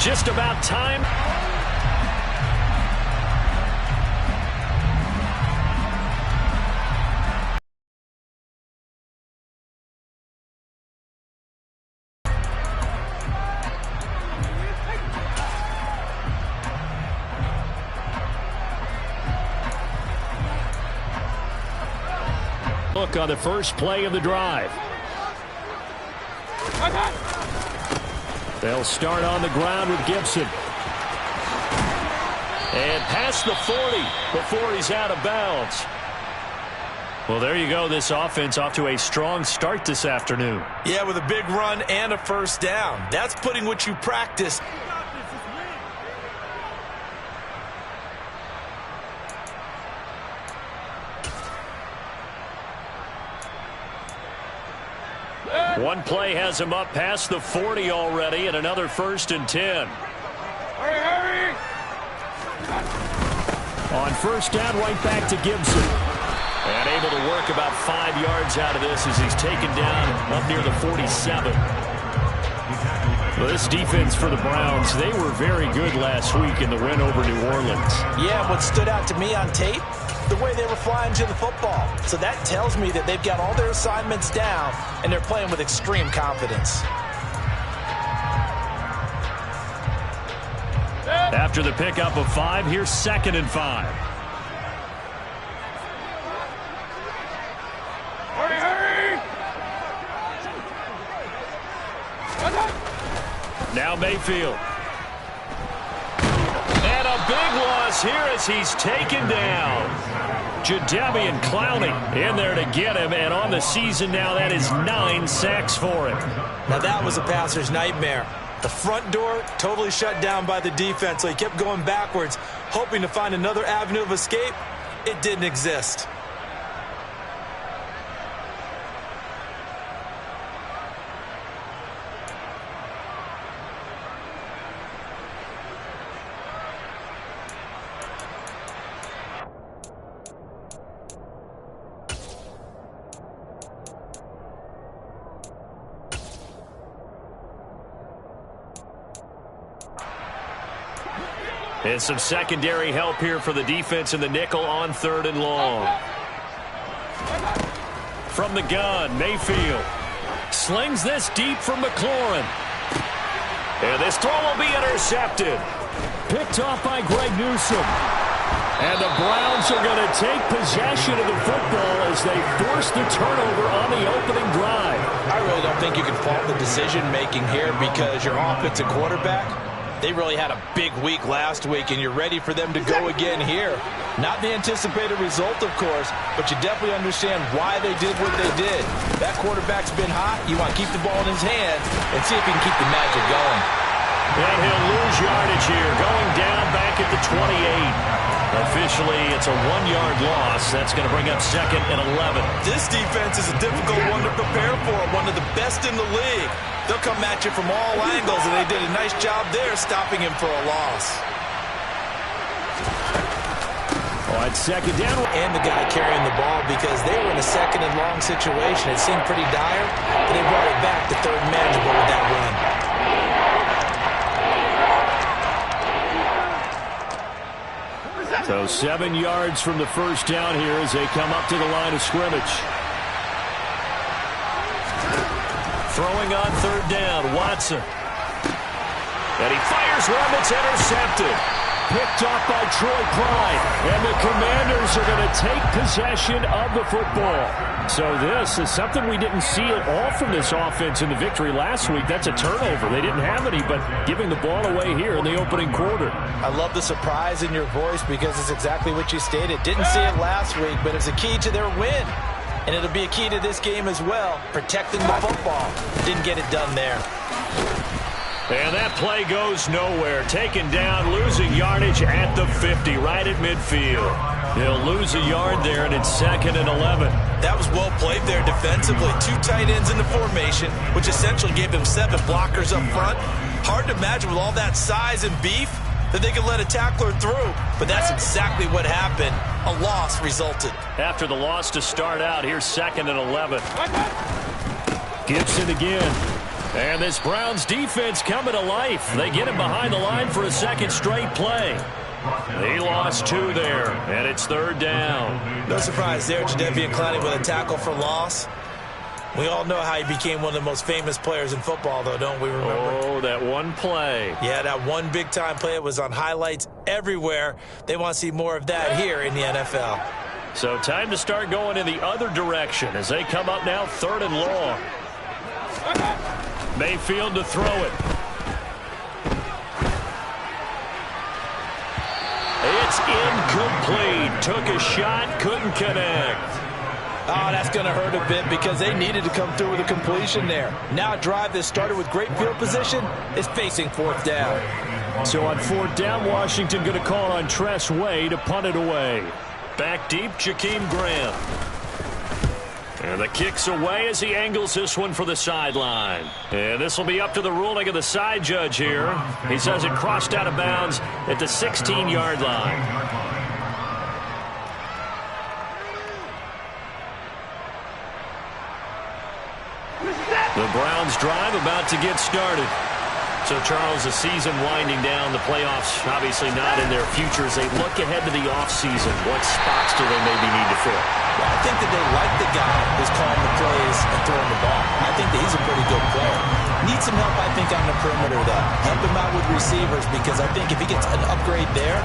Just about time. Look on the first play of the drive. They'll start on the ground with Gibson. And past the 40 before he's out of bounds. Well, there you go. This offense off to a strong start this afternoon. Yeah, with a big run and a first down. That's putting what you practice. One play has him up past the 40 already, and another 1st and 10. Hurry! On first down, right back to Gibson. And able to work about 5 yards out of this as he's taken down up near the 47. Well, this defense for the Browns, they were very good last week in the win over New Orleans. Yeah, what stood out to me on tape, the way they were flying to the football. So that tells me that they've got all their assignments down, and they're playing with extreme confidence. After the pickup of 5, here's 2nd and 5. Hurry! Now Mayfield. And a big loss here as he's taken down. Jadeveon Clowney in there to get him, and on the season now, that is 9 sacks for him. Now that was a passer's nightmare. The front door totally shut down by the defense, so he kept going backwards, hoping to find another avenue of escape. It didn't exist. And some secondary help here for the defense in the nickel on 3rd and long. From the gun, Mayfield slings this deep from McLaurin. And this throw will be intercepted. Picked off by Greg Newsome. And the Browns are going to take possession of the football as they force the turnover on the opening drive. I really don't think you can fault the decision-making here because your offensive quarterback, they really had a big week last week, and you're ready for them to go again here. Not the anticipated result, of course, but you definitely understand why they did what they did. That quarterback's been hot. You want to keep the ball in his hand and see if he can keep the magic going. And he'll lose yardage here, going down back at the 28. Officially, it's a 1-yard loss. That's going to bring up 2nd and 11. This defense is a difficult one to prepare for, one of the best in the league. They'll come at you from all angles, and they did a nice job there stopping him for a loss. On 2nd down. And the guy carrying the ball because they were in a 2nd and long situation. It seemed pretty dire, but they brought it back to 3rd and manageable with that run. So 7 yards from the first down here as they come up to the line of scrimmage. Throwing on 3rd down, Watson. And he fires one that's intercepted. Picked off by Troy Pride. And the Commanders are going to take possession of the football. So this is something we didn't see at all from this offense in the victory last week. That's a turnover. They didn't have any, but giving the ball away here in the opening quarter. I love the surprise in your voice because it's exactly what you stated. Didn't see it last week, but it's a key to their win. And it'll be a key to this game as well, protecting the football. Didn't get it done there. And that play goes nowhere. Taken down, losing yardage at the 50, right at midfield. He'll lose a yard there, and it's 2nd and 11. That was well played there defensively. 2 tight ends in the formation, which essentially gave them 7 blockers up front. Hard to imagine with all that size and beef that they could let a tackler through. But that's exactly what happened. A loss resulted. After the loss to start out, here's 2nd and 11. Gibson again. And this Browns defense coming to life. They get him behind the line for a second straight play. He lost 2 there, and it's 3rd down. No surprise there, Jadeveon Clowney with a tackle for loss. We all know how he became one of the most famous players in football, though, don't we remember? Oh, that one play. Yeah, that one big-time play. It was on highlights everywhere. They want to see more of that here in the NFL. So time to start going in the other direction as they come up now 3rd and long. Mayfield to throw it. It's incomplete. Took a shot, couldn't connect. Oh, that's going to hurt a bit because they needed to come through with a completion there. Now a drive that started with great field position is facing 4th down. So on 4th down, Washington going to call on Tress Way to punt it away. Back deep, Jakeem Graham. And the kick's away as he angles this one for the sideline. And this will be up to the ruling of the side judge here. He says it crossed out of bounds at the 16-yard line. The Browns drive about to get started. So, Charles, the season winding down, the playoffs obviously not in their future as they look ahead to the offseason. What spots do they maybe need to fill? Well, I think that they like the guy who's calling the plays and throwing the ball. I think that he's a pretty good player. Needs some help, I think, on the perimeter, though. Help him out with receivers because I think if he gets an upgrade there,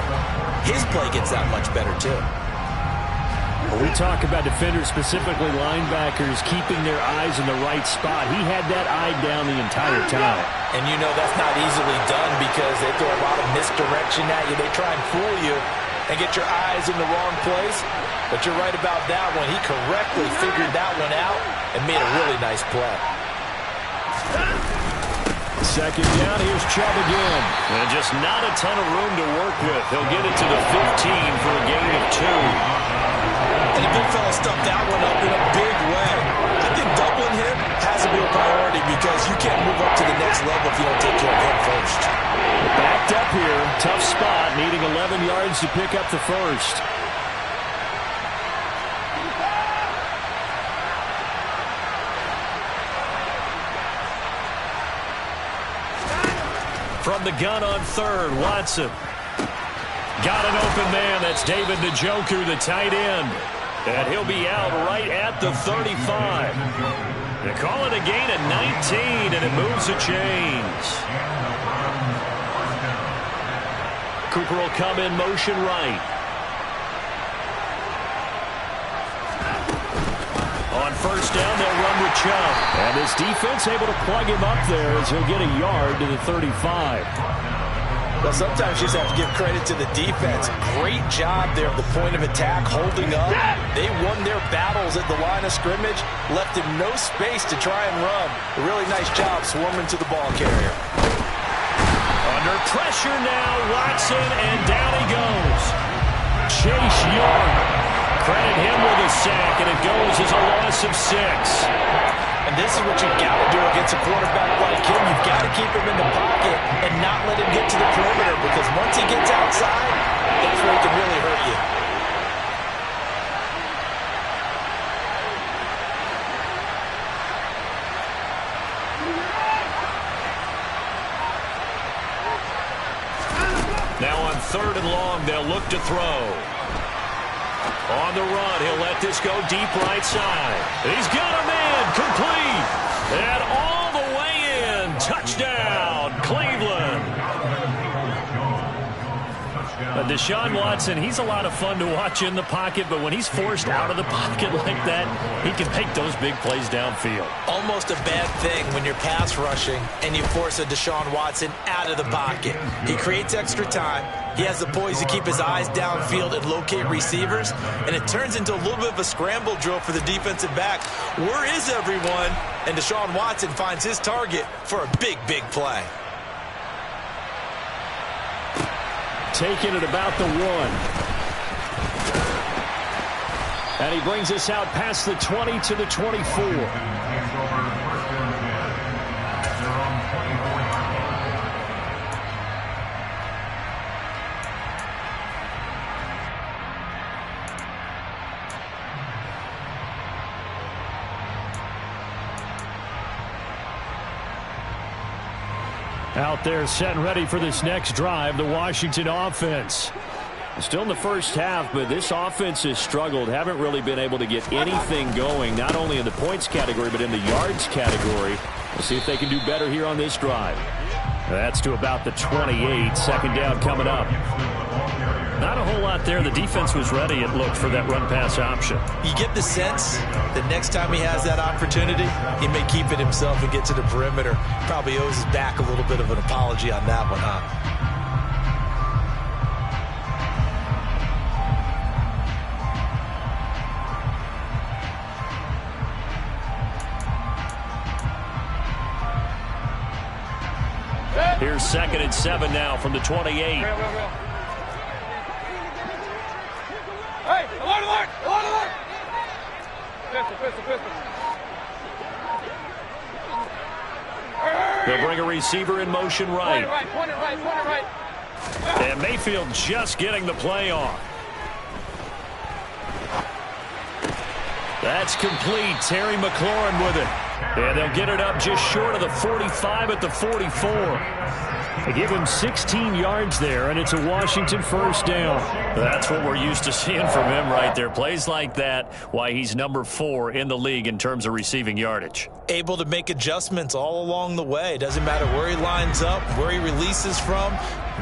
his play gets that much better, too. When we talk about defenders, specifically linebackers, keeping their eyes in the right spot, he had that eye down the entire time. And you know that's not easily done because they throw a lot of misdirection at you. They try and fool you and get your eyes in the wrong place. But you're right about that one. He correctly figured that one out and made a really nice play. 2nd down, here's Chubb again. And just not a ton of room to work with. He'll get it to the 15 for a gain of 2. And the big fella stuffed that one up in a big way. I think doubling him has to be a priority because you can't move up to the next level if you don't take care of him first. Backed up here. Tough spot. Needing 11 yards to pick up the first. From the gun on 3rd, Watson. Got an open man. That's David Njoku, the tight end. And he'll be out right at the 35. They call it a gain of 19, and it moves the chains. Cooper will come in motion right. On 1st down, they'll run with Chubb. And this defense able to plug him up there as he'll get a yard to the 35. Well, sometimes you just have to give credit to the defense. Great job there at the point of attack, holding up. They won their battles at the line of scrimmage, left him no space to try and run. A really nice job swarming to the ball carrier. Under pressure now, Watson, and down he goes. Chase Young. Credit him with a sack, and it goes as a loss of 6. And this is what you've got to do against a quarterback like him. You've got to keep him in the pocket and not let him get to the perimeter because once he gets outside, that's where he can really hurt you. Now on 3rd and long, they'll look to throw. On the run, he'll let this go deep right side. He's got a man, complete. And all the way in. Touchdown, Cleveland. Deshaun Watson, he's a lot of fun to watch in the pocket, but when he's forced out of the pocket like that, he can make those big plays downfield. Almost a bad thing when you're pass rushing and you force a Deshaun Watson out of the pocket. He creates extra time. He has the poise to keep his eyes downfield and locate receivers, and it turns into a little bit of a scramble drill for the defensive back. Where is everyone? And Deshaun Watson finds his target for a big, big play. Taking it about the 1. And he brings us out past the 20 to the 24. Out there set and ready for this next drive, the Washington offense. Still in the first half, but this offense has struggled. Haven't really been able to get anything going, not only in the points category, but in the yards category. We'll see if they can do better here on this drive. That's to about the 28. Second down coming up. Not a whole lot there. The defense was ready, it looked, for that run-pass option. You get the sense that next time he has that opportunity, he may keep it himself and get to the perimeter. Probably owes his back a little bit of an apology on that one, huh? Here's 2nd and 7 now from the 28. Hey, alert! Pistol. They'll bring a receiver in motion right. Point it right. And Mayfield just getting the play off. That's complete. Terry McLaurin with it. And they'll get it up just short of the 45 at the 44. They give him 16 yards there, and it's a Washington first down. That's what we're used to seeing from him right there. Plays like that, why he's number 4 in the league in terms of receiving yardage. Able to make adjustments all along the way. Doesn't matter where he lines up, where he releases from.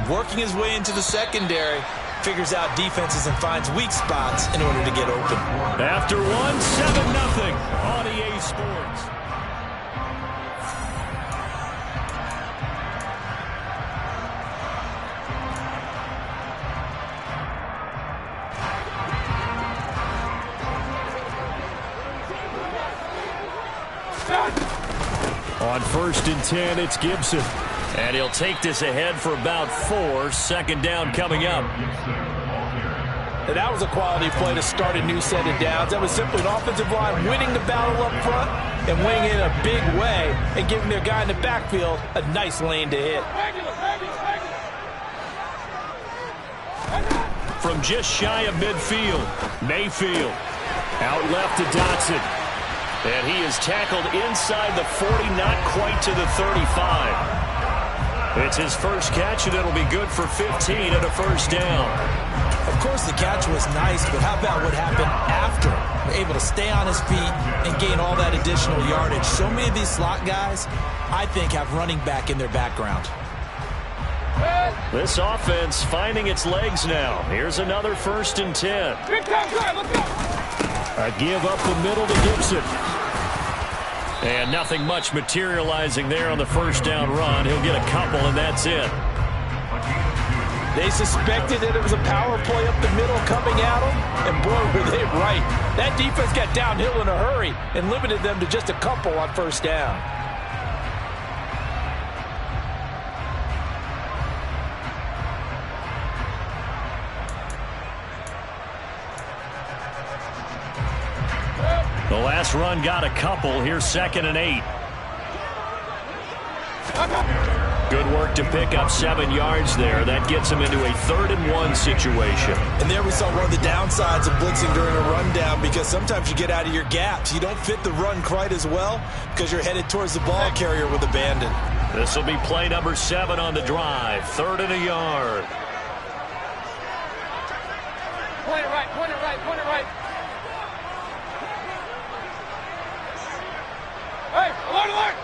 Working his way into the secondary. Figures out defenses and finds weak spots in order to get open. After 7-0 on EA Sports. On 1st and 10, it's Gibson. And he'll take this ahead for about 4. Second down coming up. And that was a quality play to start a new set of downs. That was simply an offensive line winning the battle up front and winning in a big way and giving their guy in the backfield a nice lane to hit. From just shy of midfield, Mayfield out left to Dotson. And he is tackled inside the 40, not quite to the 35. It's his first catch, and it'll be good for 15 and a first down. Of course, the catch was nice, but how about what happened after? Able to stay on his feet and gain all that additional yardage. So many of these slot guys, I think, have running back in their background. This offense finding its legs now. Here's another 1st and 10. Big time drive, let's go! A give up the middle to Gibson. And nothing much materializing there on the first down run. He'll get a couple, and that's it. They suspected that it was a power play up the middle coming at them, and boy, were they right. That defense got downhill in a hurry and limited them to just a couple on first down. The last run got a couple. Here's 2nd and 8. Good work to pick up 7 yards there. That gets him into a 3rd and 1 situation. And there we saw one of the downsides of blitzing during a rundown, because sometimes you get out of your gaps. You don't fit the run quite as well because you're headed towards the ball carrier with abandon. This will be play number 7 on the drive. 3rd and a yard. Point it right. Hey, alert!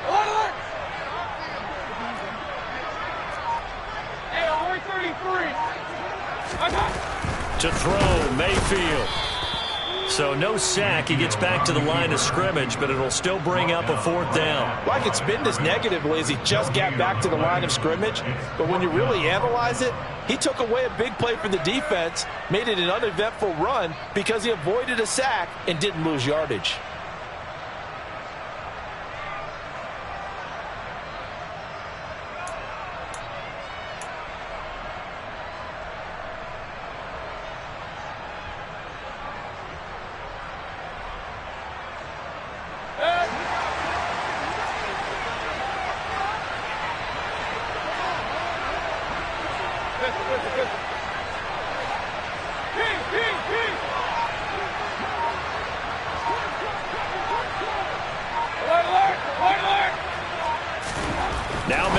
Hey, alert 33. To throw, Mayfield. So no sack. He gets back to the line of scrimmage, but it'll still bring up a 4th down. Well, I could spin this negatively as he just got back to the line of scrimmage, but when you really analyze it, he took away a big play for the defense, made it an uneventful run because he avoided a sack and didn't lose yardage. Alert!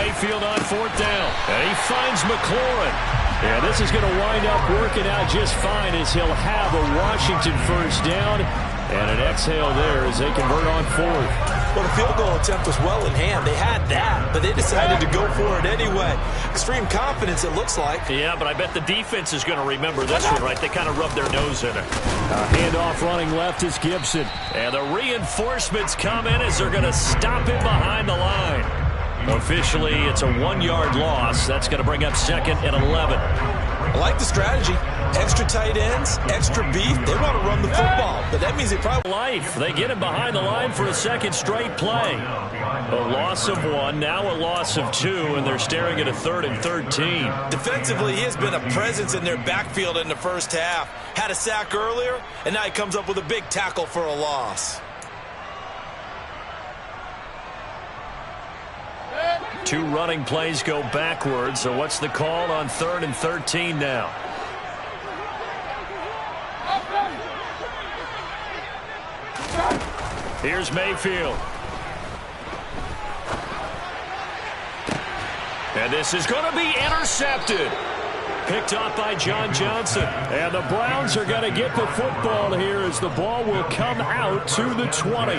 Mayfield on 4th down. And he finds McLaurin. And this is going to wind up working out just fine as he'll have a Washington first down. And an exhale there as they convert on 4th. Well, the field goal attempt was well in hand. They had that, but they decided to go for it anyway. Extreme confidence, it looks like. Yeah, but I bet the defense is going to remember this one, right? They kind of rubbed their nose in it. Handoff running left is Gibson. And the reinforcements come in as they're going to stop him behind the line. Officially, it's a 1-yard loss. That's going to bring up 2nd and 11. I like the strategy. Extra tight ends, extra beef. They want to run the football, but that means they probably... They get him behind the line for a second straight play. A loss of 1, now a loss of 2, and they're staring at a 3rd and 13. Defensively, he has been a presence in their backfield in the first half. Had a sack earlier, and now he comes up with a big tackle for a loss. 2 running plays go backwards, so what's the call on 3rd and 13 now? Here's Mayfield. And this is going to be intercepted. Picked off by John Johnson. And the Browns are going to get the football here as the ball will come out to the 20.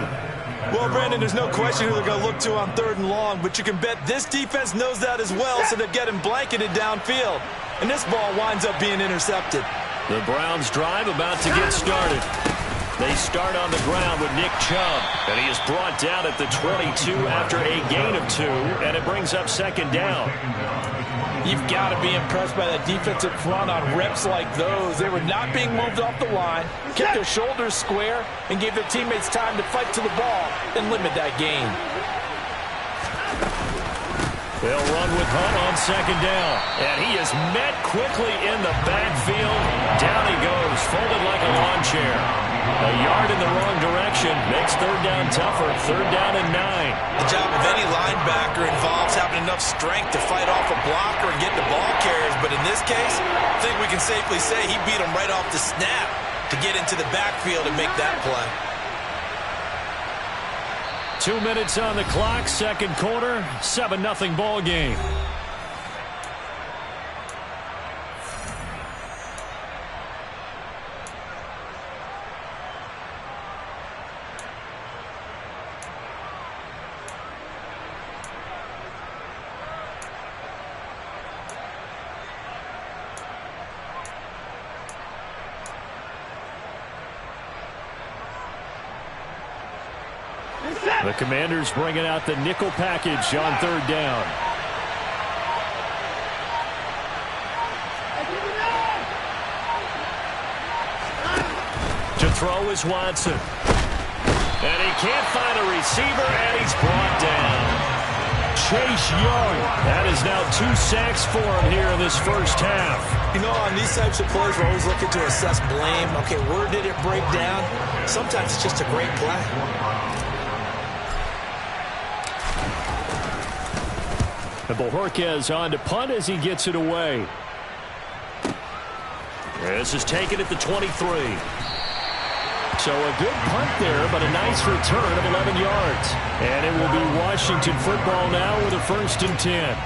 Well, Brandon, there's no question who they're going to look to on 3rd and long, but you can bet this defense knows that as well, so they've got him blanketed downfield. And this ball winds up being intercepted. The Browns drive about to get started. They start on the ground with Nick Chubb, and he is brought down at the 22 after a gain of 2, and it brings up 2nd down. You've got to be impressed by that defensive front on reps like those. They were not being moved off the line, kept their shoulders square, and gave their teammates time to fight to the ball and limit that gain. They'll run with Hunt on 2nd down, and he is met quickly in the backfield. Down he goes, folded like a lawn chair. A yard in the wrong direction makes 3rd down tougher. 3rd down and 9. The job of any linebacker involves having enough strength to fight off a blocker and get the ball carriers. But in this case, I think we can safely say he beat him right off the snap to get into the backfield and make that play. 2 minutes on the clock, 2nd quarter, 7-0 ball game. The Commanders bringing out the nickel package on 3rd down. To throw is Watson. And he can't find a receiver, and he's brought down. Chase Young. That is now 2 sacks for him here in this first half. You know, on these types of plays, we're always looking to assess blame. Okay, where did it break down? Sometimes it's just a great play. And Bojorquez on to punt as he gets it away. This is taken at the 23. So a good punt there, but a nice return of 11 yards. And it will be Washington football now with a 1st and 10.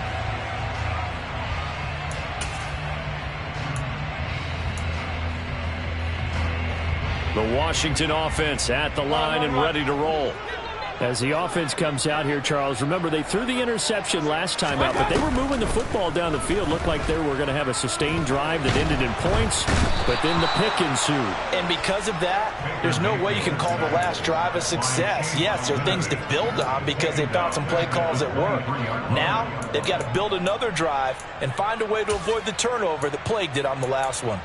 The Washington offense at the line and ready to roll. As the offense comes out here, Charles, remember they threw the interception last time out, but they were moving the football down the field. Looked like they were going to have a sustained drive that ended in points, but then the pick ensued. And because of that, there's no way you can call the last drive a success. Yes, there are things to build on because they found some play calls that work. Now, they've got to build another drive and find a way to avoid the turnover that plagued it on the last one.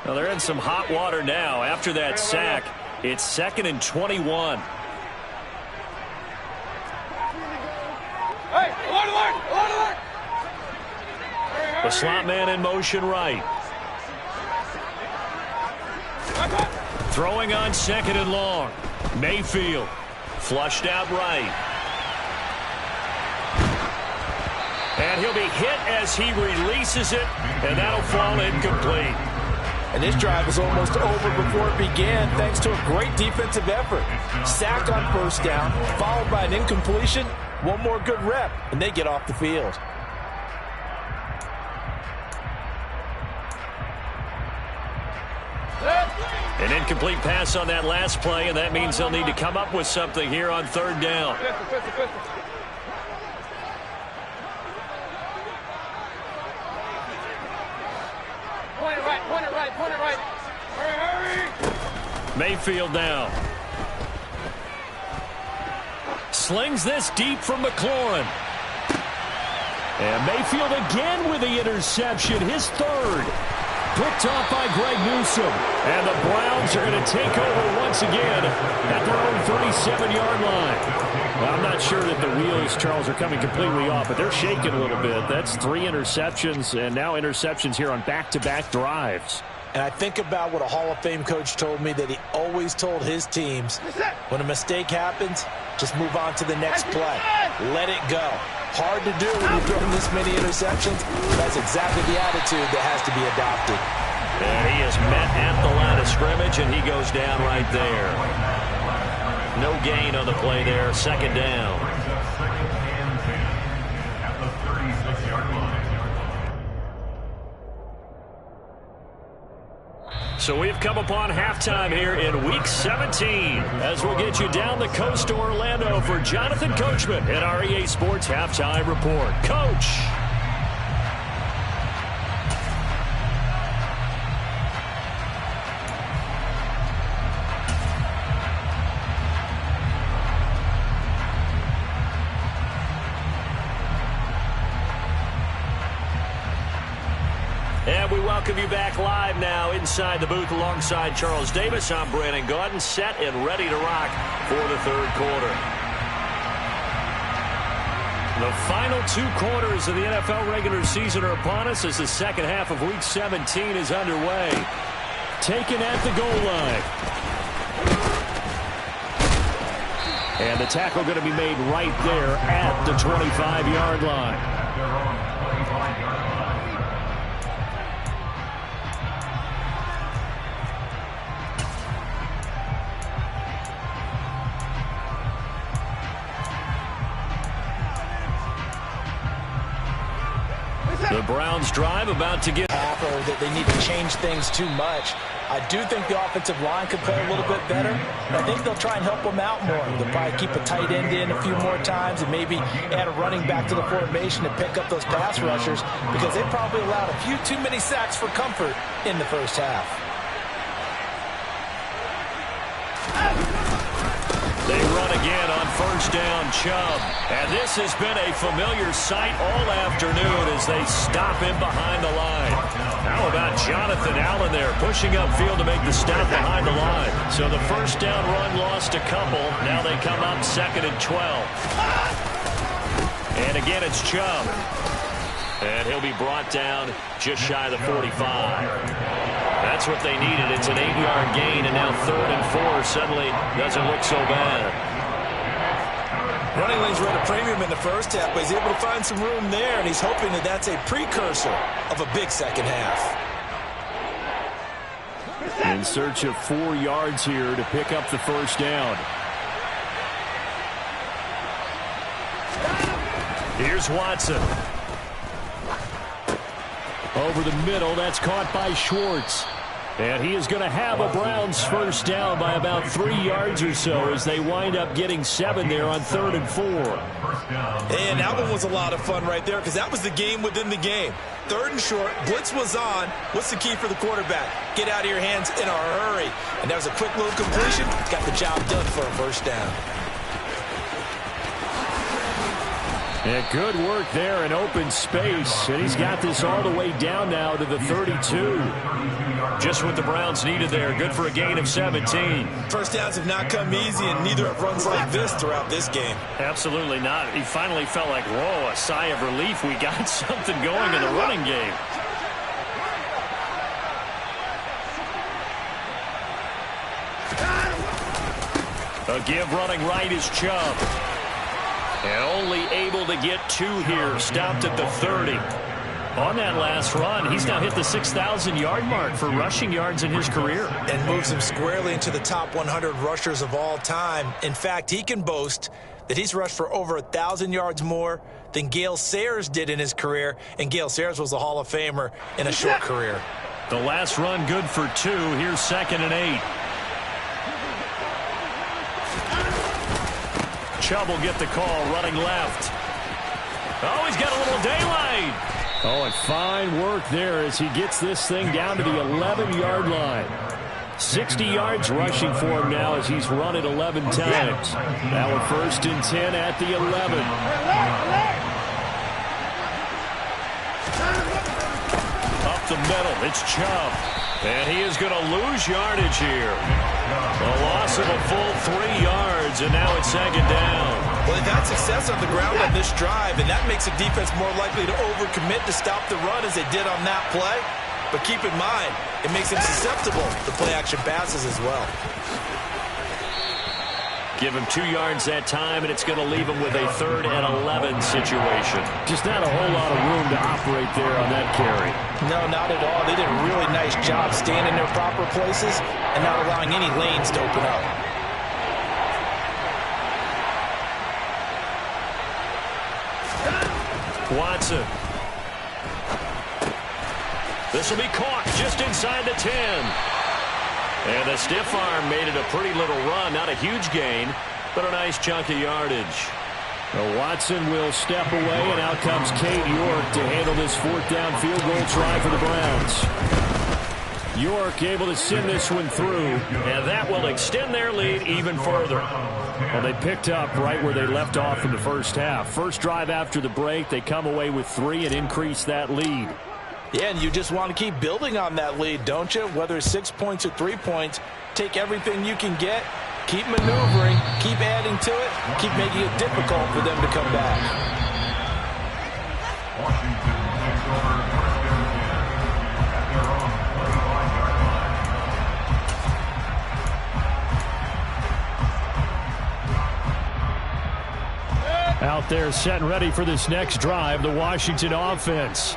Well, they're in some hot water now. After that sack, it's 2nd and 21. Hey, alert! The slot man in motion right. Throwing on 2nd and long. Mayfield flushed out right. And he'll be hit as he releases it, and that'll fall incomplete. And this drive is almost over before it began thanks to a great defensive effort. Sack on first down, followed by an incompletion. One more good rep, and they get off the field. An incomplete pass on that last play, and that means they'll need to come up with something here on third down. Point it right, point it right, point it right. Hurry, hurry. Mayfield now. Slings this deep from McLaurin. And Mayfield again with the interception, his third. Picked off by Greg Newsome. And the Browns are going to take over once again at their own 37-yard line. I'm not sure that the wheels, Charles, are coming completely off, but they're shaking a little bit. That's 3 interceptions, and now interceptions here on back-to-back drives. And I think about what a Hall of Fame coach told me that he always told his teams, when a mistake happens, just move on to the next play. Let it go. Hard to do when you're throwing this many interceptions. That's exactly the attitude that has to be adopted. And he is met at the line of scrimmage, and he goes down right there. No gain on the play there. Second down. So we've come upon halftime here in Week 17 as we'll get you down the coast to Orlando for Jonathan Coachman at our EA Sports Halftime Report. Coach. And we welcome you back live now inside the booth alongside Charles Davis. I'm Brandon Gaudin, set and ready to rock for the third quarter. The final 2 quarters of the NFL regular season are upon us as the second half of Week 17 is underway. Taken at the goal line. And the tackle going to be made right there at the 25-yard line. The Browns drive about to get half, or that they need to change things too much. I do think the offensive line could play a little bit better. I think they'll try and help them out more. They'll probably keep a tight end in a few more times and maybe add a running back to the formation to pick up those pass rushers, because they probably allowed a few too many sacks for comfort in the first half. They run again on first down, Chubb. And this has been a familiar sight all afternoon as they stop him behind the line. How about Jonathan Allen there pushing upfield to make the stop behind the line? So the first down run lost a couple. Now they come up 2nd and 12. And again, it's Chubb. And he'll be brought down just shy of the 45. That's what they needed. It's an 8-yard gain, and now 3rd and 4 suddenly doesn't look so bad. Running lanes were at a premium in the first half, but he's able to find some room there, and he's hoping that that's a precursor of a big second half. In search of 4 yards here to pick up the first down. Here's Watson. Over the middle, that's caught by Schwartz. And he is going to have a Browns first down by about 3 yards or so as they wind up getting 7 there on 3rd and 4. And that one was a lot of fun right there, because that was the game within the game. 3rd and short, blitz was on. What's the key for the quarterback? Get out of your hands in a hurry. And that was a quick little completion. Got the job done for a first down. And good work there in open space. And he's got this all the way down now to the 32. Just what the Browns needed there. Good for a gain of 17. First downs have not come easy, and neither have runs like this throughout this game. Absolutely not. He finally felt like, whoa, a sigh of relief. We got something going in the running game. A give running right is Chubb. And only able to get 2 here. Stopped at the 30. On that last run, he's now hit the 6,000-yard mark for rushing yards in his career. And moves him squarely into the top 100 rushers of all time. In fact, he can boast that he's rushed for over 1,000 yards more than Gale Sayers did in his career. And Gale Sayers was a Hall of Famer in a short career. The last run good for 2. Here's 2nd and 8. Chubb will get the call, running left. Oh, he's got a little daylight. Oh, and fine work there as he gets this thing down to the 11-yard line. 60 yards rushing for him now as he's run it 11 times. Now a 1st and 10 at the 11. Up the middle, it's Chubb. And he is going to lose yardage here. A loss of a full 3 yards, and now it's 2nd down. Well, they've had success on the ground on this drive, and that makes the defense more likely to overcommit to stop the run as they did on that play. But keep in mind, it makes them susceptible to play-action passes as well. Give him 2 yards that time, and it's going to leave him with a 3rd and 11 situation. Just not a whole lot of room to operate there on that carry. No, not at all. They did a really nice job staying in their proper places and not allowing any lanes to open up. Watson. This will be caught just inside the 10. And the stiff arm made it a pretty little run. Not a huge gain, but a nice chunk of yardage. Well, Watson will step away, and out comes Cade York to handle this 4th down field goal try for the Browns. York able to send this one through, and that will extend their lead even further. Well, they picked up right where they left off in the first half. First drive after the break, they come away with 3 and increase that lead. Yeah, and you just want to keep building on that lead, don't you? Whether it's 6 points or 3 points, take everything you can get, keep maneuvering, keep adding to it, keep making it difficult for them to come back. Out there set and ready for this next drive, the Washington offense.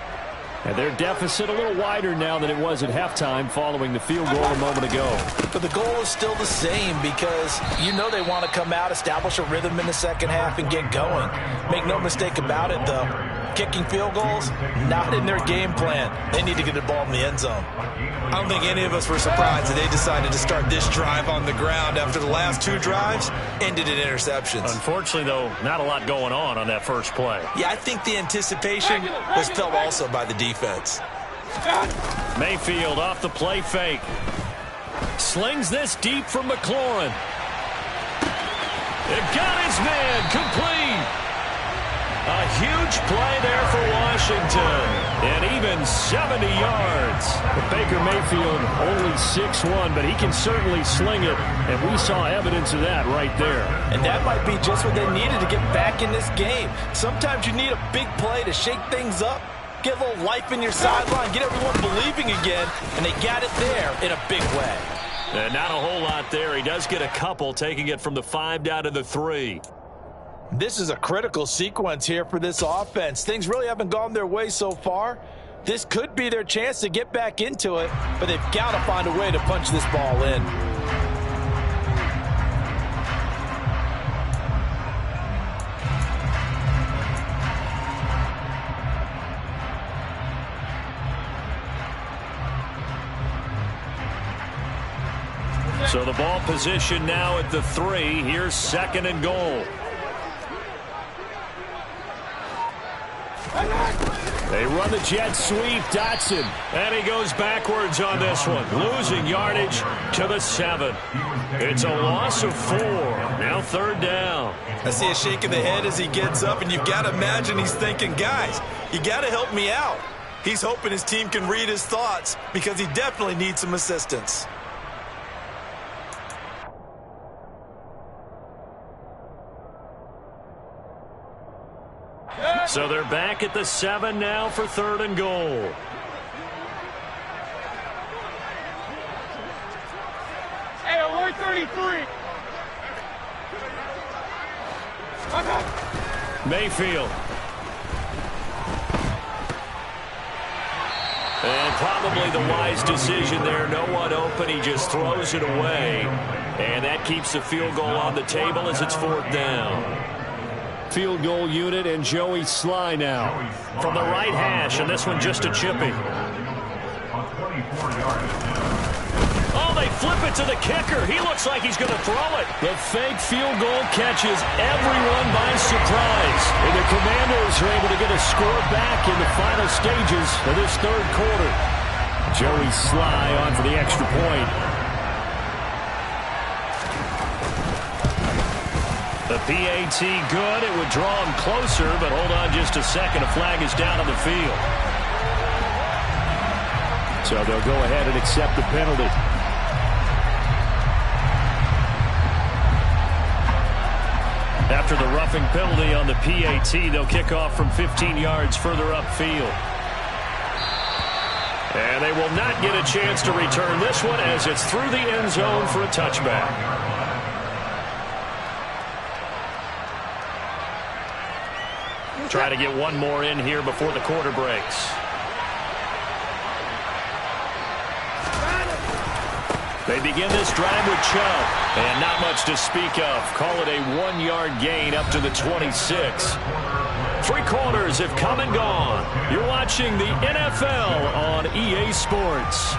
And their deficit a little wider now than it was at halftime following the field goal a moment ago. But the goal is still the same because you know they want to come out, establish a rhythm in the second half, and get going. Make no mistake about it, though. Kicking field goals, not in their game plan. They need to get the ball in the end zone. I don't think any of us were surprised that they decided to start this drive on the ground after the last 2 drives ended in interceptions. Unfortunately, though, not a lot going on that first play. Yeah, I think the anticipation was felt also by the defense. Mayfield off the play fake. Slings this deep from McLaurin. It got his man complete. A huge play there for Washington. And even 70 yards. But Baker Mayfield only 6'1", but he can certainly sling it. And we saw evidence of that right there. And that might be just what they needed to get back in this game. Sometimes you need a big play to shake things up. Get a little life in your sideline. Get everyone believing again. And they got it there in a big way. Not a whole lot there. He does get a couple, taking it from the 5 down to the 3. This is a critical sequence here for this offense. Things really haven't gone their way so far. This could be their chance to get back into it, but they've got to find a way to punch this ball in. So the ball position now at the 3. Here's 2nd and goal. They run the jet sweep. Dotson. And he goes backwards on this one. Losing yardage to the 7. It's a loss of 4. Now 3rd down. I see a shake of the head as he gets up, and you've got to imagine he's thinking, guys, you got to help me out. He's hoping his team can read his thoughts because he definitely needs some assistance. So they're back at the 7 now for 3rd and goal. Hey, 133. Mayfield. Probably the wise decision there. No one open. He just throws it away. And that keeps the field goal on the table as it's 4th down. Field goal unit and Joey Sly now. From the right hash, and this one just a chippy. Oh, they flip it to the kicker. He looks like he's going to throw it. The fake field goal catches everyone by surprise. And the Commanders are able to get a score back in the final stages of this 3rd quarter. Joey Sly on for the extra point. The PAT good. It would draw him closer, but hold on just a second. A flag is down on the field. So they'll go ahead and accept the penalty. After the roughing penalty on the PAT, they'll kick off from 15 yards further upfield. And they will not get a chance to return this one as it's through the end zone for a touchback. Try to get one more in here before the quarter breaks. They begin this drive with Chubb, and not much to speak of. Call it a 1-yard gain up to the 26. 3 quarters have come and gone. You're watching the NFL on EA Sports.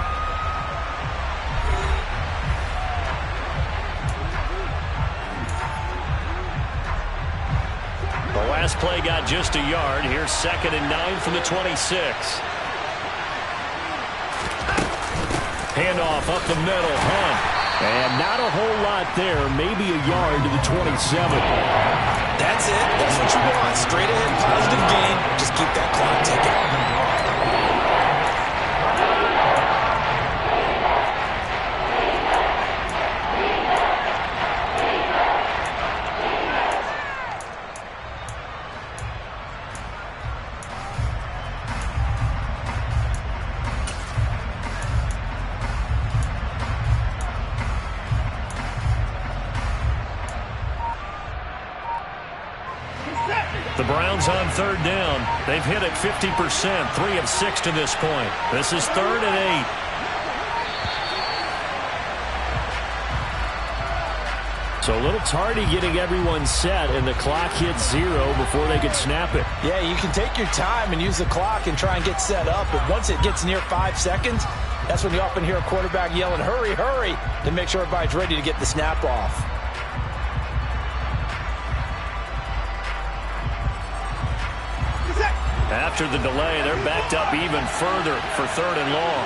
The last play got just a yard. Here's 2nd and 9 from the 26. Handoff up the middle, Hunt. And not a whole lot there. Maybe a yard to the 27. That's it. That's what you want. Straight ahead, positive gain. Just keep that clock ticking. The Browns on 3rd down. They've hit it 50%, 3 of 6 to this point. This is 3rd and 8. So a little tardy getting everyone set, and the clock hits 0 before they could snap it. Yeah, you can take your time and use the clock and try and get set up, but once it gets near 5 seconds, that's when you often hear a quarterback yelling, hurry, hurry, to make sure everybody's ready to get the snap off. After the delay, they're backed up even further for 3rd and long.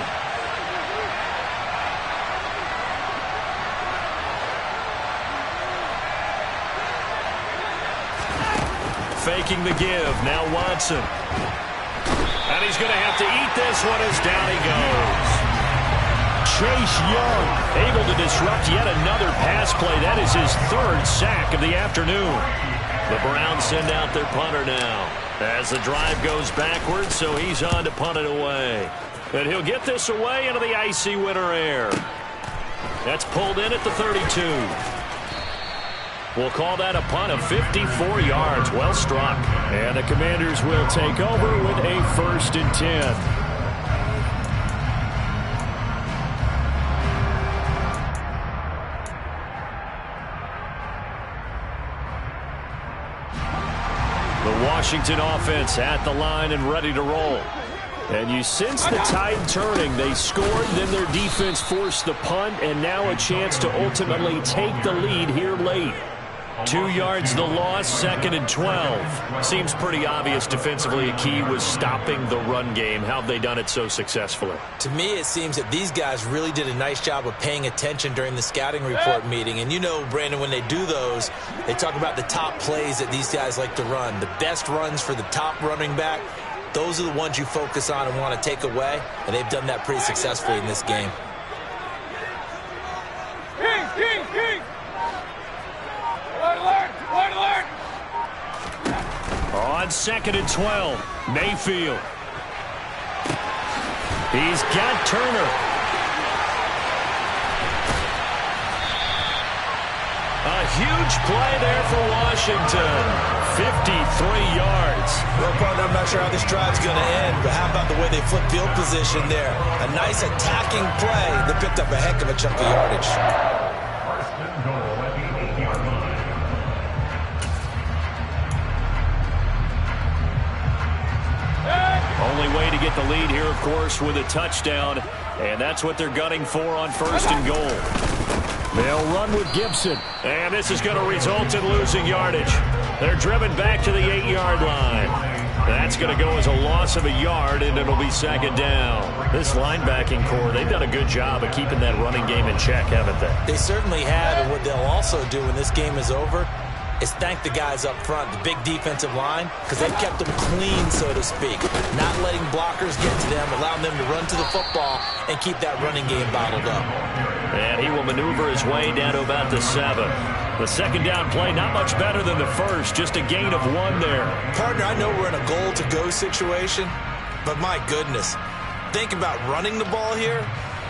Faking the give. Now Watson. And he's going to have to eat this one as down he goes. Chase Young able to disrupt yet another pass play. That is his 3rd sack of the afternoon. The Browns send out their punter now as the drive goes backwards, so he's on to punt it away. And he'll get this away into the icy winter air. That's pulled in at the 32. We'll call that a punt of 54 yards. Well struck. And the Commanders will take over with a 1st and 10. Washington offense at the line and ready to roll. And you sense the tide turning. They scored, then their defense forced the punt, and now a chance to ultimately take the lead here late. 2 yards the loss, 2nd and 12. Seems pretty obvious defensively a key was stopping the run game. How have they done it so successfully? To me, it seems that these guys really did a nice job of paying attention during the scouting report meeting. And you know, Brandon, when they do those, they talk about the top plays that these guys like to run. The best runs for the top running back, those are the ones you focus on and want to take away. And they've done that pretty successfully in this game. On 2nd and 12, Mayfield. He's got Turner. A huge play there for Washington. 53 yards. not sure how this drive's going to end, but how about the way they flip field position there? A nice attacking play that picked up a heck of a chunk of yardage. Only way to get the lead here, of course, with a touchdown. And that's what they're gunning for on 1st and goal. They'll run with Gibson. And this is going to result in losing yardage. They're driven back to the 8-yard line. That's going to go as a loss of a yard, and it'll be 2nd down. This linebacking core, they've done a good job of keeping that running game in check, haven't they? They certainly have, and what they'll also do when this game is over is thank the guys up front, the big defensive line, because they've kept them clean, so to speak. Not letting blockers get to them, allowing them to run to the football and keep that running game bottled up. And he will maneuver his way down to about the 7. The 2nd down play, not much better than the first, just a gain of 1 there. Partner, I know we're in a goal-to-go situation, but my goodness, think about running the ball here.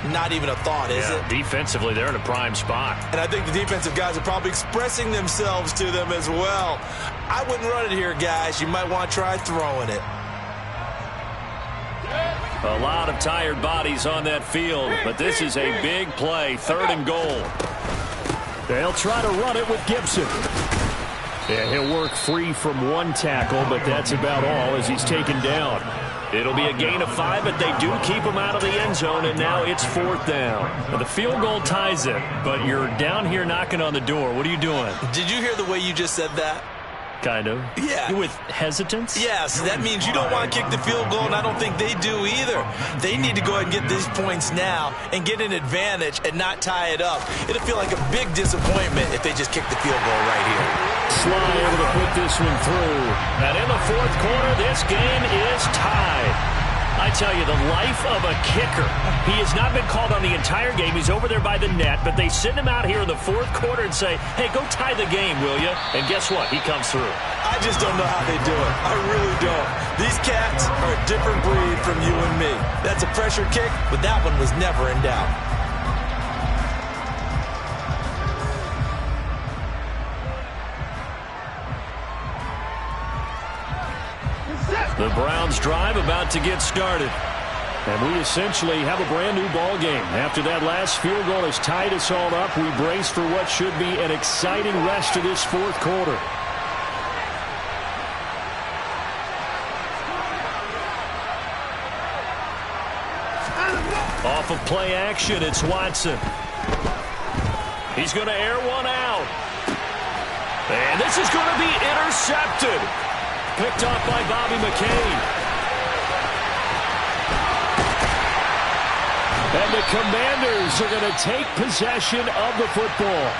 Not even a thought, is it? Defensively, they're in a prime spot. And I think the defensive guys are probably expressing themselves to them as well. I wouldn't run it here, guys. You might want to try throwing it. A lot of tired bodies on that field, but this is a big play, 3rd and goal. They'll try to run it with Gibson. Yeah, he'll work free from 1 tackle, but that's about all as he's taken down. It'll be a gain of 5, but they do keep him out of the end zone, and now it's 4th down. Now, the field goal ties it, but you're down here knocking on the door. What are you doing? Did you hear the way you just said that? Kind of. Yeah. With hesitance? Yes, that means you don't want to kick the field goal, and I don't think they do either. They need to go ahead and get these points now and get an advantage and not tie it up. It'll feel like a big disappointment if they just kick the field goal right here. Sly able to put this one through. And in the 4th quarter, this game is tied. I tell you, the life of a kicker. He has not been called on the entire game. He's over there by the net, but they send him out here in the 4th quarter and say, hey, go tie the game, will you? And guess what? He comes through. I just don't know how they do it. I really don't. These cats are a different breed from you and me. That's a pressure kick, but that one was never in doubt. The Browns drive about to get started. And we essentially have a brand new ball game. After that last field goal has tied us all up, we brace for what should be an exciting rest of this 4th quarter. Off of play action, it's Watson. He's going to air one out. And this is going to be intercepted. Picked off by Bobby McCain. And the Commanders are going to take possession of the football.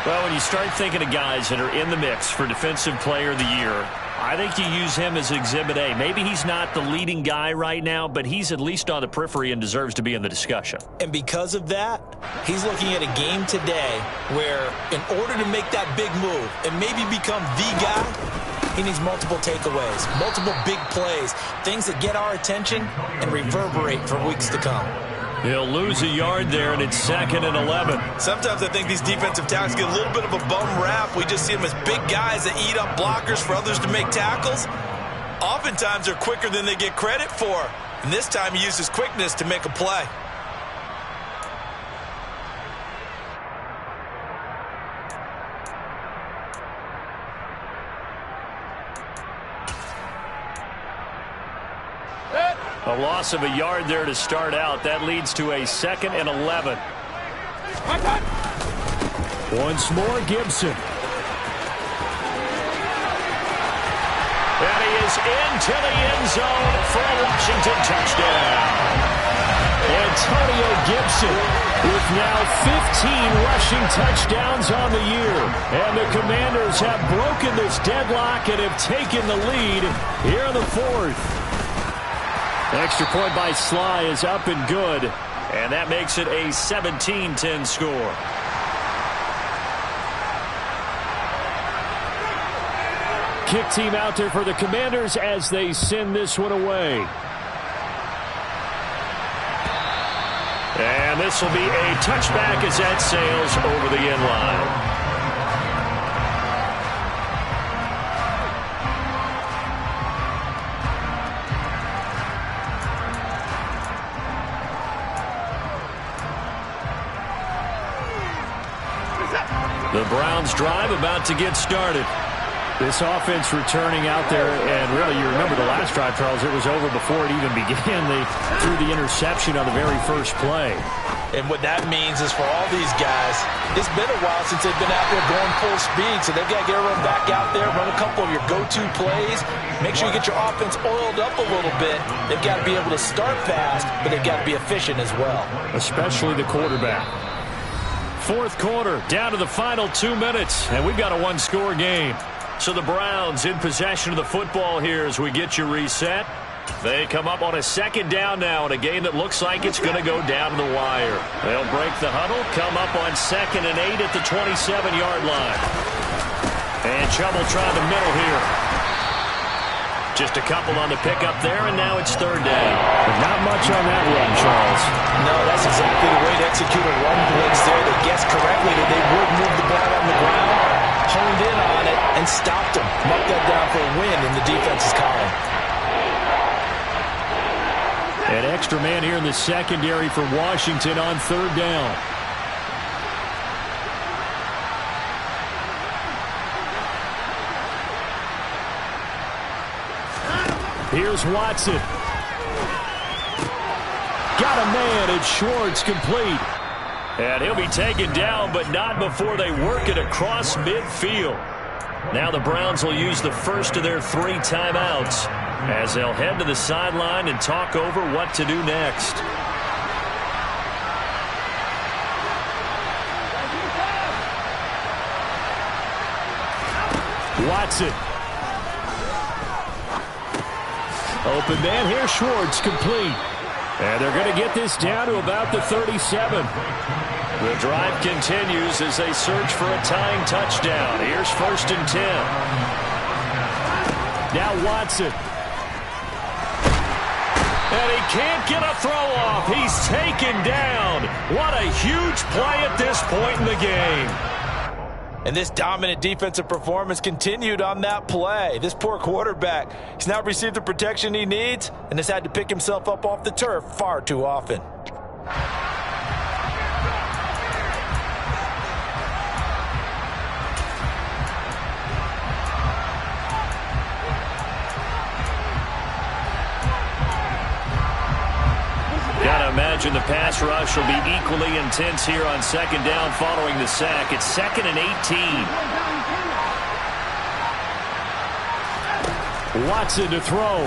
Well, when you start thinking of guys that are in the mix for Defensive Player of the Year, I think you use him as Exhibit A. Maybe he's not the leading guy right now, but he's at least on the periphery and deserves to be in the discussion. And because of that, he's looking at a game today where in order to make that big move and maybe become the guy, he needs multiple takeaways, multiple big plays, things that get our attention and reverberate for weeks to come. He'll lose a yard there, and it's 2nd and 11. Sometimes I think these defensive tackles get a little bit of a bum rap. We just see them as big guys that eat up blockers for others to make tackles. Oftentimes they're quicker than they get credit for. And this time he uses quickness to make a play. A loss of a yard there to start out. That leads to a 2nd and 11. Once more, Gibson. And he is into the end zone for a Washington touchdown. Antonio Gibson with now 15 rushing touchdowns on the year. And the Commanders have broken this deadlock and have taken the lead here in the 4th. Extra point by Sly is up and good, and that makes it a 17-10 score. Kick team out there for the Commanders as they send this one away. And this will be a touchback as that sails over the end line. The Browns drive about to get started. This offense returning out there, and really, you remember the last drive, Charles, it was over before it even began. They threw the interception on the very first play. And what that means is for all these guys, it's been a while since they've been out there going full speed, so they've got to get everyone back out there, run a couple of your go-to plays, make sure you get your offense oiled up a little bit. They've got to be able to start fast, but they've got to be efficient as well. Especially the quarterback. Fourth quarter, down to the final 2 minutes, and we've got a one-score game. So the Browns in possession of the football here as we get you reset. They come up on a second down now in a game that looks like it's going to go down to the wire. They'll break the huddle, come up on 2nd and 8 at the 27-yard line. And trouble trying the middle here. Just a couple on the pickup there, and now it's 3rd down. But not much on that run, Charles. No, that's exactly the way to execute a run blitz there. They guessed correctly that they would move the ball on the ground, honed in on it, and stopped them. Marked that down for a win in the defense's column. An extra man here in the secondary for Washington on 3rd down. Here's Watson. Got a man, and Schwartz complete. And he'll be taken down, but not before they work it across midfield. Now the Browns will use the first of their 3 timeouts as they'll head to the sideline and talk over what to do next. Watson. Open man here, Schwartz complete. And they're going to get this down to about the 37. The drive continues as they search for a tying touchdown. Here's 1st and 10. Now Watson. And he can't get a throw off. He's taken down. What a huge play at this point in the game. And this dominant defensive performance continued on that play. This poor quarterback, he's now received the protection he needs and has had to pick himself up off the turf far too often. Gotta imagine the pass rush will be equally intense here on 2nd down following the sack. It's 2nd and 18. Watson to throw.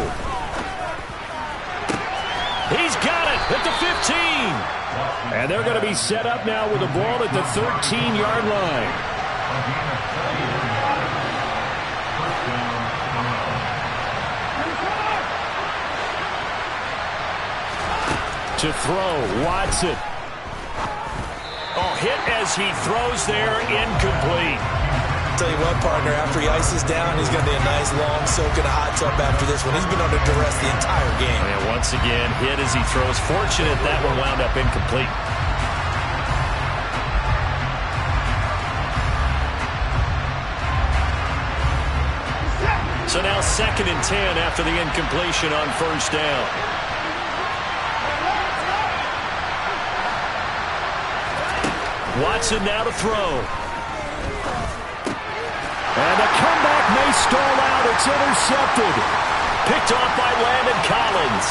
He's got it at the 15. And they're going to be set up now with the ball at the 13-yard line. To throw, Watson. Oh, hit as he throws there, incomplete. Tell you what, partner, after he ices down, he's going to be a nice long soak in a hot tub after this one. He's been under duress the entire game. And once again, hit as he throws. Fortunate that one wound up incomplete. So now 2nd and 10 after the incompletion on 1st down. Watson now to throw. And the comeback may stall out. It's intercepted. Picked off by Landon Collins.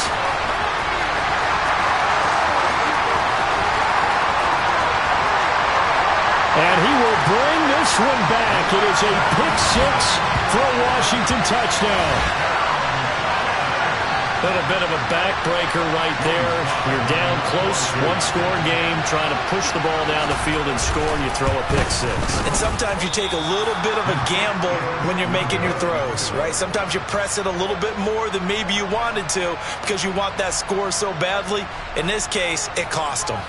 And he will bring this one back. It is a pick-6 for a Washington touchdown. A bit of a backbreaker right there. You're down close, one-score game, trying to push the ball down the field and score, and you throw a pick-6. And sometimes you take a little bit of a gamble when you're making your throws, right? Sometimes you press it a little bit more than maybe you wanted to because you want that score so badly. In this case, it cost them.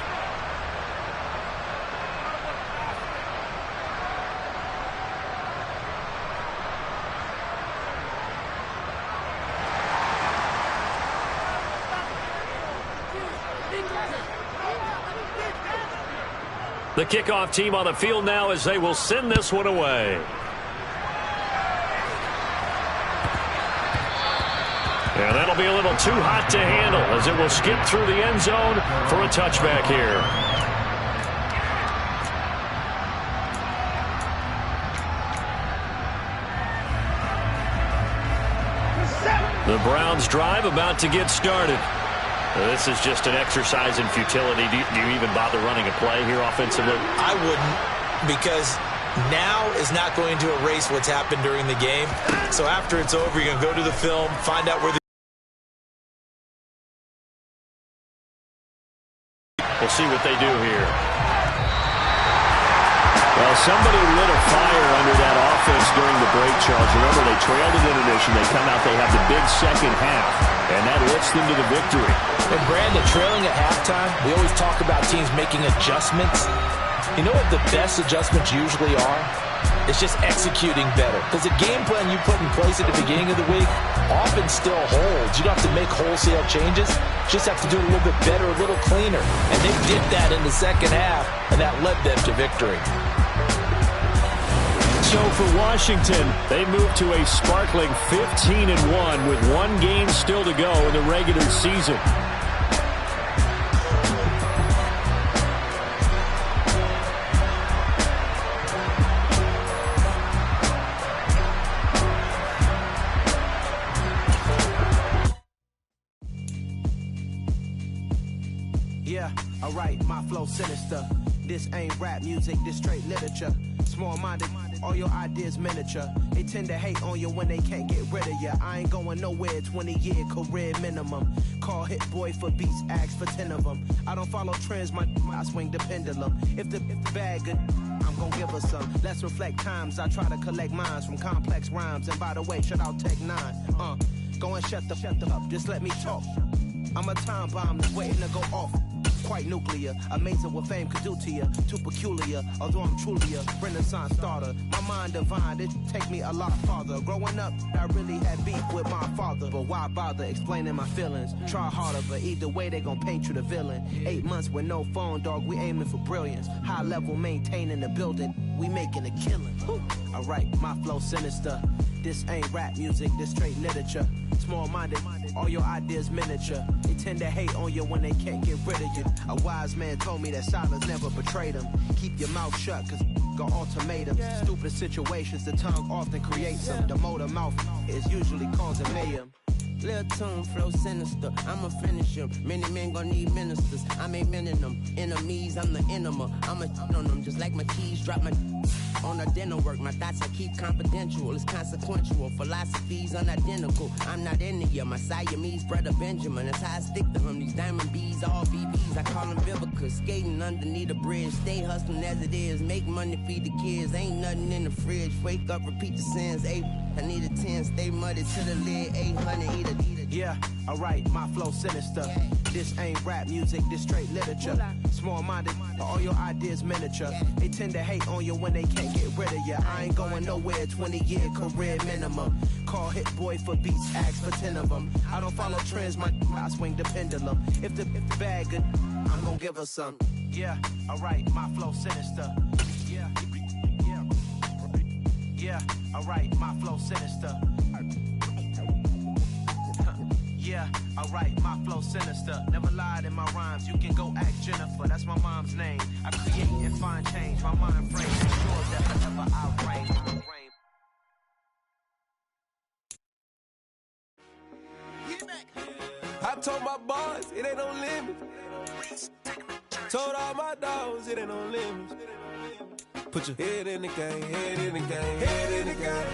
The kickoff team on the field now as they will send this one away. And that'll be a little too hot to handle as it will skip through the end zone for a touchback here. The Browns drive about to get started. This is just an exercise in futility. Do you even bother running a play here offensively? I wouldn't, because now is not going to erase what's happened during the game. So after it's over, you're going to go to the film, find out where the... We'll see what they do here. Well, somebody lit a fire under that offense during the break, Charles. Remember, they trailed at intermission. They come out, they have the big second half, and that lifts them to the victory. And Brandon, trailing at halftime, we always talk about teams making adjustments. You know what the best adjustments usually are? It's just executing better. Because the game plan you put in place at the beginning of the week often still holds. You don't have to make wholesale changes. You just have to do it a little bit better, a little cleaner. And they did that in the second half, and that led them to victory. So for Washington, they move to a sparkling 15-1 with one game still to go in the regular season. Yeah, alright, my flow sinister. This ain't rap music, this straight literature. Small-minded, all your ideas miniature. They tend to hate on you when they can't get rid of you. I ain't going nowhere, 20-year career minimum. Call hit boy for beats, ask for 10 of them. I don't follow trends, I swing the pendulum. If the bag good, I'm gonna give her some. Let's reflect times, I try to collect minds from complex rhymes. And by the way, shout out Tech 9. Go and shut the up, just let me talk. I'm a time bomb that's waiting to go off. Quite nuclear, amazing what fame could do to you. Too peculiar, although I'm truly a renaissance starter. My mind divine, it take me a lot farther. Growing up, I really had beef with my father. But why bother explaining my feelings? Try harder, but either way they gon' paint you the villain. 8 months with no phone, dog, we aiming for brilliance. High level maintaining the building, we making a killing. Alright, my flow sinister. This ain't rap music, this straight literature. Small-minded, all your ideas miniature. They tend to hate on you when they can't get rid of you. A wise man told me that silence never betrayed him. Keep your mouth shut, cause got ultimatums. Stupid situations, the tongue often creates them. The motor mouth is usually causing mayhem. Lil' tune, flow sinister, I'ma finish him. Many men gon' need ministers, I ain't mending them. Enemies, I'm the enema, I'ma on them. Just like my keys, drop my on the dinner work. My thoughts I keep confidential, it's consequential. Philosophies unidentical, I'm not into you. My Siamese brother Benjamin, that's how I stick to him. These diamond bees, all BBs, I call them Vivica. Skating underneath the bridge, stay hustling as it is. Make money, feed the kids, ain't nothing in the fridge. Wake up, repeat the sins, I need a 10, stay muddy to the lid, 800, eat a. Yeah, alright, my flow sinister. This ain't rap music, this straight literature. Small-minded, all your ideas miniature. They tend to hate on you when they can't get rid of you. I ain't going nowhere, 20-year career minimum. Call hit boy for beats, ask for 10 of them. I don't follow trends, I swing the pendulum. If the bag good, I'm gonna give her some. Yeah, alright, my flow sinister. Yeah, alright, my flow sinister. Yeah, alright, my flow sinister. Never lied in my rhymes, you can go ask Jennifer. That's my mom's name. I create and find change. My mind frame ensures that whenever I reign. I told my boys, it ain't no limit. Told all my dogs, it ain't no limit. Put your head in the game, head in the game, head in the game.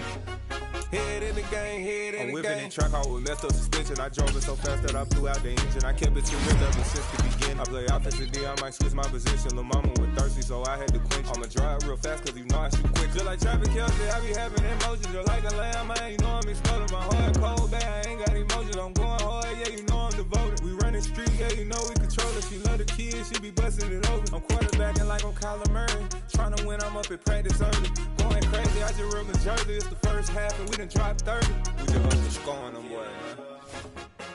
Head in the game, head in the game. I'm whipping the track out with messed up suspension. I drove it so fast that I blew out the engine. I kept it too real ever since the beginning. I play offensive D, I might switch my position. Lil' mama was thirsty, so I had to quench. I'ma drive real fast, cause you know I shoot quick. Just like Travis Kelce, I be having emotions. Just like a lamb, man, you know I'm exploding. My heart cold, bad, I ain't got emotions. I'm going hard, yeah, you know I'm devoted. We running street, yeah, you know we control it. She love the kids, she be busting it over. I'm quarterbacking like I'm Kyler Murray. Trying to win, I'm up at practice early. Going crazy, I just rub the jersey. It's the first half, and we done dropped 30. We just up to scoring them, boy, man.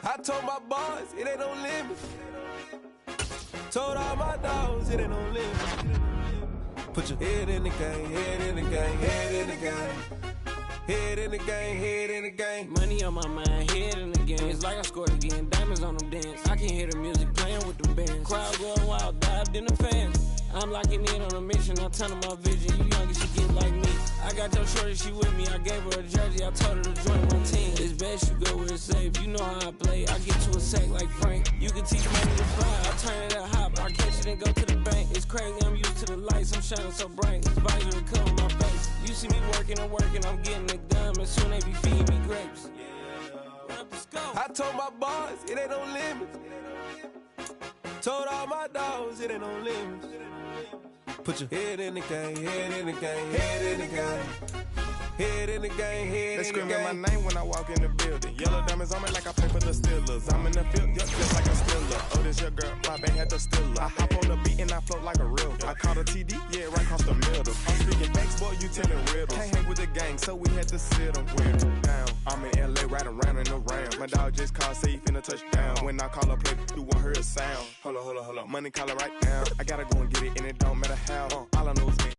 I told my boys, it ain't no limit. Told all my dogs, it ain't no limit. Put your head in the game, head in the game, head in the game. Head in the game, head in the game. Money on my mind, head in the game. It's like I scored again, diamonds on them dance. I can hear the music playing with the bands. Crowd going wild, dived in the fans. I'm locking in on a mission, I'm turning my vision. You young, you should get like me. I got your shorty, she with me. I gave her a jersey, I told her to join my team. It's best you go where it's safe. You know how I play. I get to a sack like Frank. You can teach money to fly. I turn it up hop. I catch it and go to the bank. It's crazy, I'm used to the lights. I'm shining so bright. It's vital to come on my face. You see me working and working, I'm getting it done. And soon they be feeding me grapes. I told my boys it ain't no limits. Told all my dogs it ain't no limits. Put your head in the game, head in the game, head in the game. Head in the game, head in the game. They screaming my name when I walk in the building. Yellow diamonds on me like I play for the Steelers. I'm in the field, yep, just like a Steeler. Oh, this your girl, my band had the Steeler. I hop on the beat and I float like a real. I caught a TD, yeah, right across the middle. I'm speaking facts, boy, you telling riddles. Can't hang with the gang, so we had to sit them down. I'm in LA, riding around in the Ram. My dog just called, say he finna touchdown. When I call a play, you won't hear a sound. Hold up, money call it right now. I gotta go and get it, and it don't matter how. All I know is me.